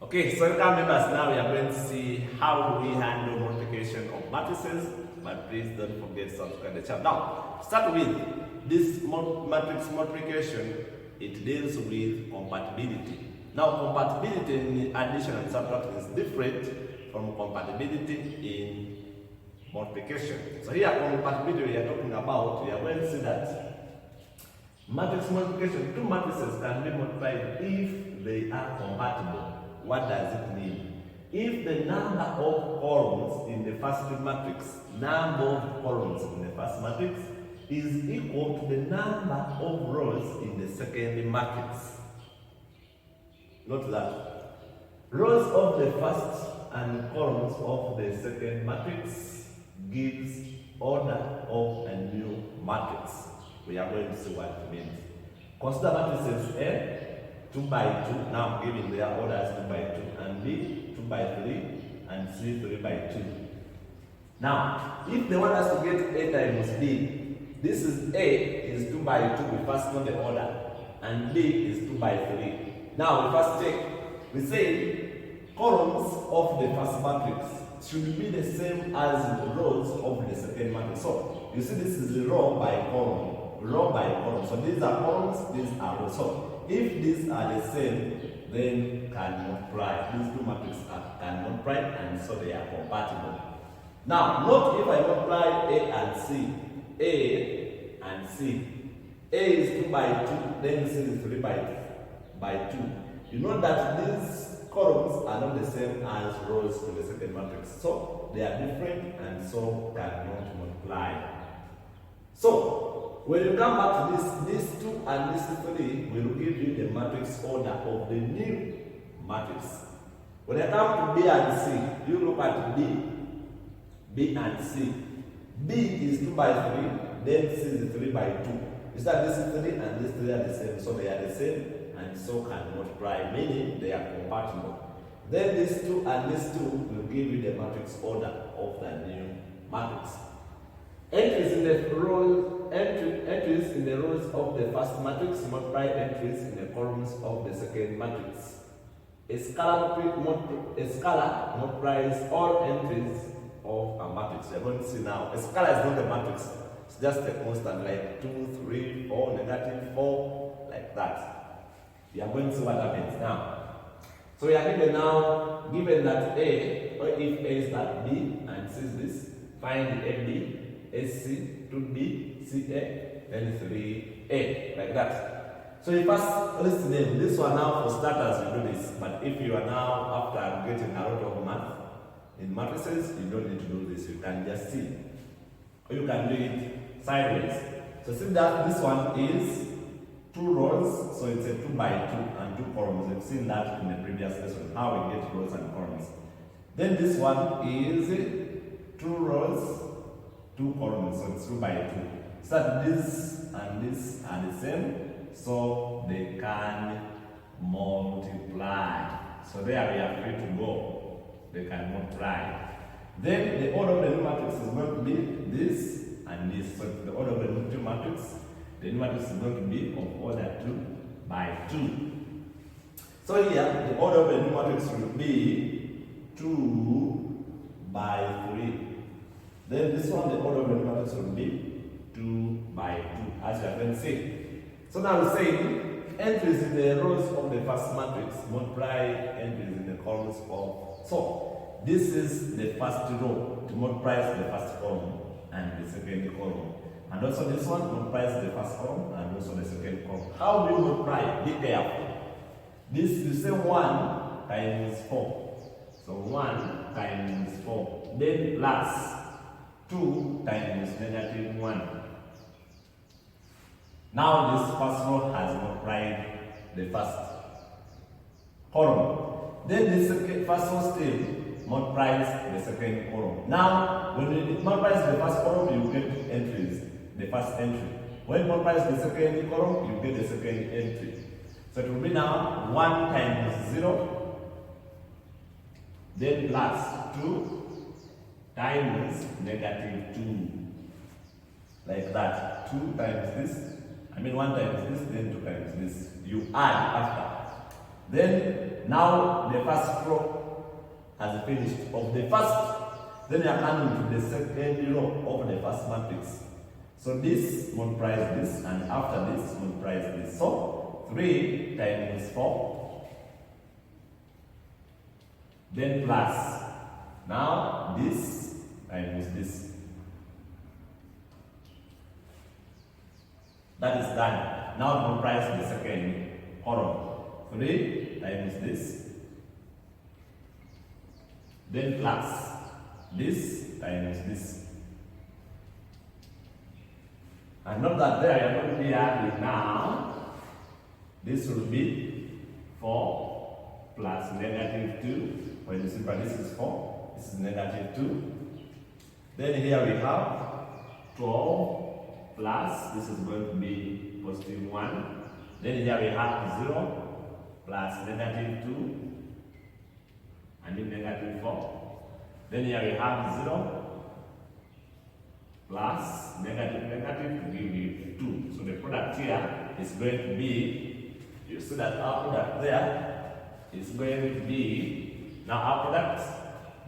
Okay, so welcome members. Now we are going to see how do we handle multiplication of matrices, but please don't forget to subscribe to the channel. Now, start with this matrix multiplication. It deals with compatibility. Now, compatibility in addition and subtraction is different from compatibility in multiplication. So here, compatibility we are talking about, we are going to see that matrix multiplication, two matrices can be multiplied if they are compatible. What does it mean? If the number of columns in the first matrix, is equal to the number of rows in the second matrix. Note that rows of the first and columns of the second matrix gives order of a new matrix. We are going to see what it means. Consider matrices A, 2 by 2, now I'm giving their orders 2 by 2, and B, 2 by 3, and C, 3 by 2. Now, if they want us to get A times B, this is A is 2 by 2, we first know the order, and B is 2 by 3. Now, we first check. We say columns of the first matrix should be the same as the rows of the second matrix. So, you see this is row by column, row by column. So, these are columns, these are rows. So, if these are the same, then can multiply. These two matrices can multiply, and so they are compatible. Now, note if I multiply A and C, A and C. A is 2 by 2, then C is 3 by 2. You know that these columns are not the same as rows in the second matrix. So, they are different, and so cannot multiply. So, when you come back to these 2 and these 3 will give you the matrix order of the new matrix. When I come to B and C, you look at B and C. B is 2 by 3, then C is 3 by 2. Is that this is 3 and these 3 are the same, so they are the same and so can multiply, meaning they are compatible. Then these 2 and these 2 will give you the matrix order of the new matrix. Entries in the rows of the first matrix multiply entries in the columns of the second matrix. A scalar multiplies all entries of a matrix. We are going to see now. A scalar is not a matrix. It's just a constant like 2, 3, 4, negative 4, like that. We are going to see what happens now. So we are given that A, or if A is that B and C is this, find AB. AC, 2B, CA, then 3A, like that. So you first list name. This one now for starters you do this, but if you are now after getting a lot of math in matrices, you don't need to do this. You can just see, or you can do it sideways. So see that this one is 2 rows, so it's a 2 by 2 and 2 columns. We've seen that in the previous lesson, how we get rows and columns. Then this one is 2 rows, 2 columns, so it's 2 by 2. So that this and this are the same, so they can multiply. So there we are free to go. They can multiply. Then the order of the new matrix is going to be this and this. So the order of the new matrix, the new matrix is going to be of order 2 by 2. So here, the order of the new matrix will be 2 by 3. Then this one, the order of the matrix will be 2 by 2, as you can see. So now we're saying entries in the rows of the first matrix multiply entries in the columns of. So this is the first row to multiply the first column and the second column. And also this one multiplies the first column and also the second column. How do you multiply? Be careful. This you say 1 times 4. So 1 times 4. Then plus 2 times negative 1. Now this first row has multiplied the first column. Then the first row still multiplies the second column. Now, when it multiplies the first column, you get entries, the first entry. When it multiplies the second column, you get the second entry. So it will be now 1 times 0, then plus 2, times negative 2, like that. 2 times this, 1 times this, then 2 times this. You add after. Then now the first row has finished of the first. Then you are coming to the second row of the first matrix. So this multiplies this, and after this multiplies this. So 3 times 4, then plus, now this times this. That is done. Now it multiplies the second column. 3 times this, then plus this times this. And note that there you are going to be adding now. This will be 4 plus negative 2. When you simplify, this is 4, this is negative 2. Then here we have 12 plus, this is going to be positive 1. Then here we have 0 plus negative 2 and then negative 4. Then here we have 0 plus negative to give you 2. So the product here is going to be, you see that our product there is going to be, now our product,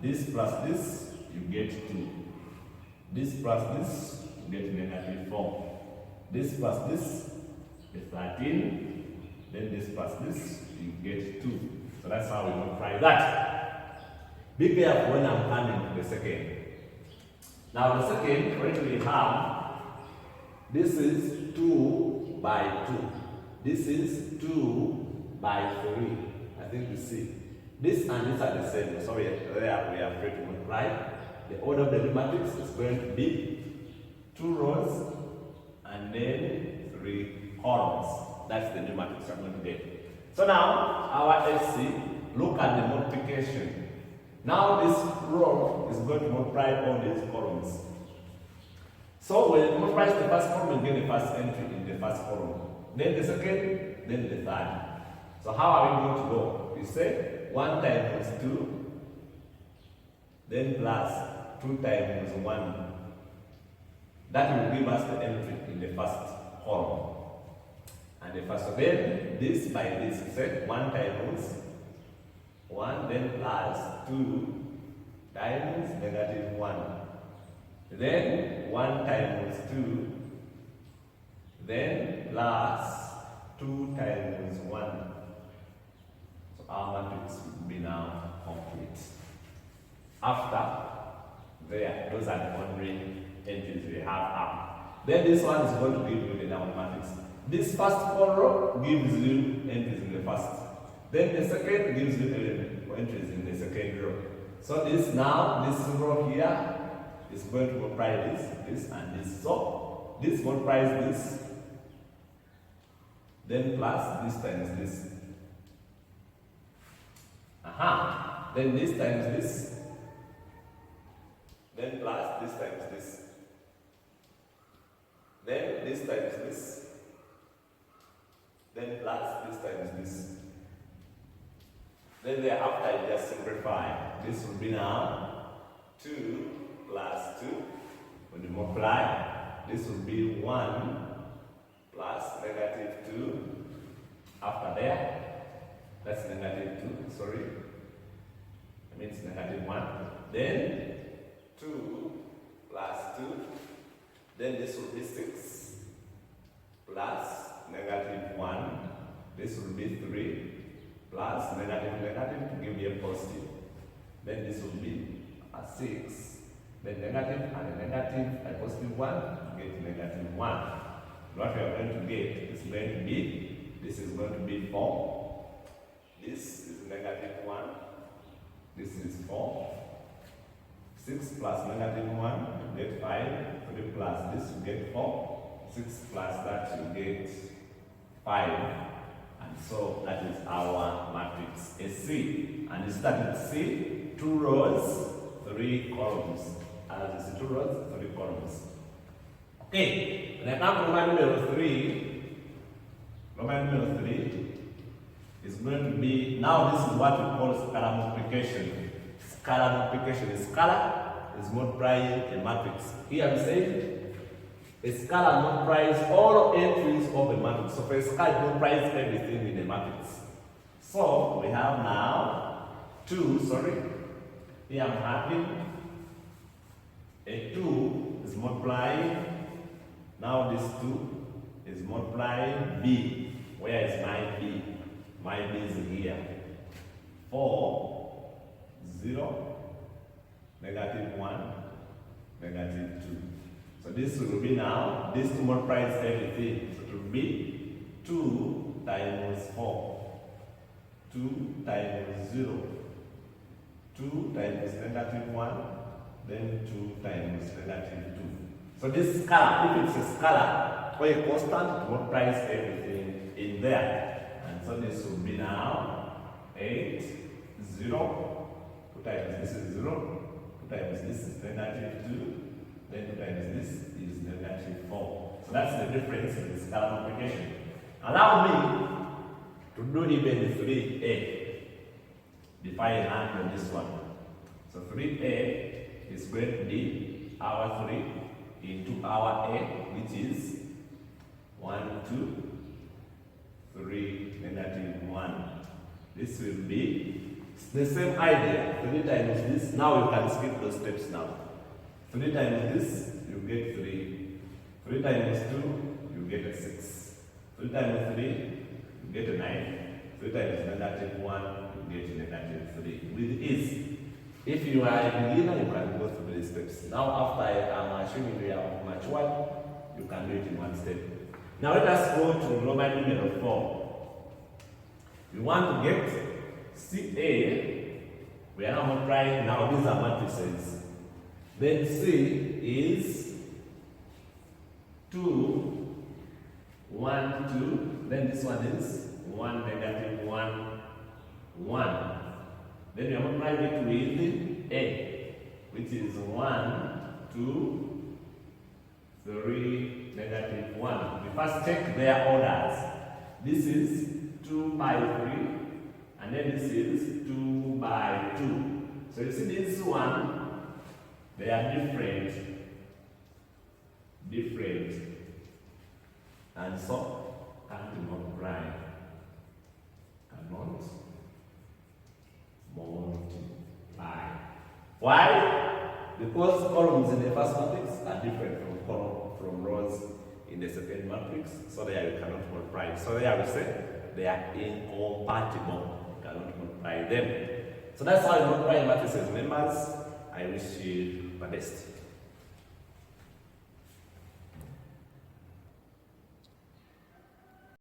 this plus this, you get 2. This plus this, you get negative 4. This plus this is 13. Then this plus this, you get 2. So that's how we multiply that. Be careful when I'm coming to the second. Now the second, already we have, this is 2 by 2. This is 2 by 3. I think you see. This and this are the same. So there we are free to multiply. The order of the matrix is going to be 2 rows and then 3 columns. That's the new matrix I'm going to get. So now our SC, look at the multiplication. Now this row is going to multiply all these columns. So when it multiplies the first column, you get the first entry in the first column. Then the second, then the third. So how are we going to go? We say 1 times 2, then plus 2 times 1. That will give us the entry in the first column. And the first, so then this by this, we said 1 times 1, then plus 2 times negative 1. Then 1 times 2, then plus 2 times 1. So our matrix will be now complete. After there, those are the only entries we have up. Then this one is going to give you the down matrix. This first row gives you entries in the first. Then the second gives you entries in the second row. So this now, this row here is going to multiply this, and this. So this multiplies this, then plus this times this. Then this times this, then plus this times this. Then this times this, then plus this times this. Then thereafter I just simplify. This will be now 2 plus 2. When you multiply, this will be 1 plus negative 2. After there, that's negative 2, sorry. That means negative 1. Then 2 plus 2. Then this will be 6 plus negative 1. This will be 3 plus negative to give you a positive. Then this will be a 6. Then negative and a negative, a positive 1, get negative 1. What we are going to get is going to be, this is going to be 4. This is negative 1. This is 4. 6 plus negative 1, you get 5. 3 plus this, you get 4. 6 plus that, you get 5. And so that is our matrix, a C. And you start with C, 2 rows, 3 columns. As you see, 2 rows, 3 columns. Okay, when I come to Roman numeral 3, Roman numeral 3 is going to be, now this is what we call scalar multiplication. Scalar multiplication. A scalar is multiplying a matrix. Here we say a scalar multiplies all entries of a matrix. So for a scalar, it multiplies everything in a matrix. So we have now 2, here I'm having a 2 is multiplying. Now this 2 is multiplying B. Where is my B? My B is here. 4, 0, negative 1, negative 2. So this will be now, this 2 multiplies everything. So it will be 2 times 4. 2 times 0. 2 times negative 1. Then 2 times negative 2. So this scalar, if it's a scalar or a constant, it multiplies everything in there. And so this will be now 8, 0. 2 times this is 0. 2 times this is negative 2. Then 2 times this is negative 4. So that's the difference in the scalar multiplication. Allow me to do even 3a before I hand on this one. So 3a is going to be our 3 into our a, which is 1, 2, 3, negative 1. This will be the same idea. 3 times this. Now you can skip those steps now. 3 times this, you get 3. 3 times 2, you get a 6. 3 times 3, you get a 9. 3 times negative 1, you get negative 3. With ease. If you are a beginner, you can go through these steps. Now, after I am assuming you are matured, you can do it in one step. Now, let us go to Roman numeral 4. We want to get CA. We are now multiplying. Now, these are matrices. Then C is 2, 1, 2. Then this one is 1, negative 1, 1. Then we are multiplying it with A, which is 1, 2, 3, negative 1. We first check their orders. This is 2 by 3, and then this is 2 by 2. So you see this one, they are different. And so, can't multiply. Cannot multiply. Why? Because columns in the first matrix are different from rows in the second matrix, so there you cannot multiply. So there we say they are incompatible. You cannot multiply them. So that's how you multiply matrices. Members, I wish you the best.